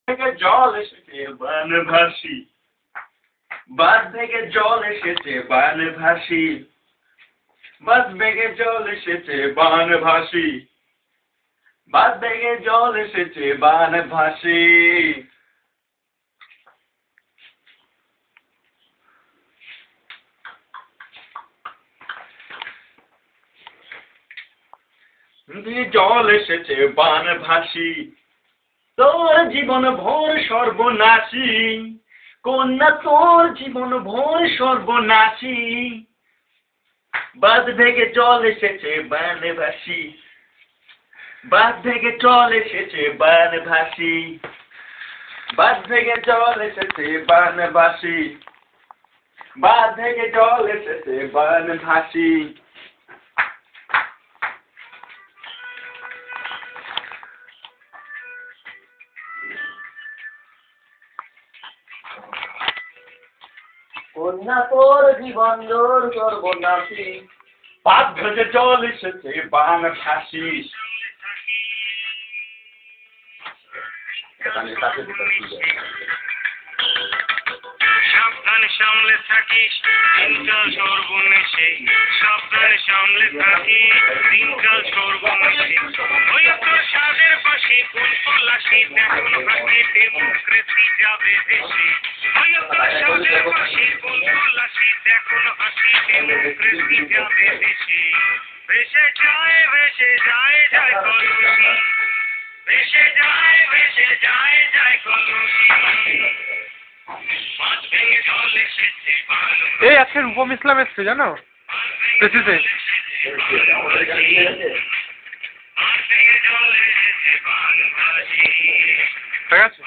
থেকে জল এসেছে বানভাসি, বাঁধ থেকে জল এসেছে বানভাসি, বাঁধ থেকে জল এসেছে বানভাসি, বাঁধ থেকে জল এসেছে বানভাসি। জল এসেছে বানভাসি, তোর জীবন ভোর সর্বনাশী, কন্যা তোর জীবন ভোর সর্বনাশী, বাঁধ থেকে জল এসেছে বানভাসি, বাঁধ থেকে জল এসেছে বানভাসি, বাঁধ থেকে জল এসেছে বানভাসি, বাঁধ থেকে জল এসেছে বানভাসি। কন্যা তোর জীবন জোর সর্বনাশী, বাঁধ থেকে জল এসেছে বানভাসি। সাবধান সামলে থাকিস দিনকাল সর্বনেশে, সাবধান সামলে থাকিস দিনকাল সর্বনেশে। ওই তোর সাদের পাশে কোন পলাশি দেখুন হাসি ডেমোক্রেসি যাবে দেশে। ওই তোর সাদের পাশে কোন পলাশি দেখুন হাসি ডেমোক্রেসি যাবে দেশে। ভেসে যায় যায় কলসি, ভেসে যায় যায় কলসি। এই আজকে রূপম ইসলাম এসছে জানো প্রেসিতে। ঠিক আছে।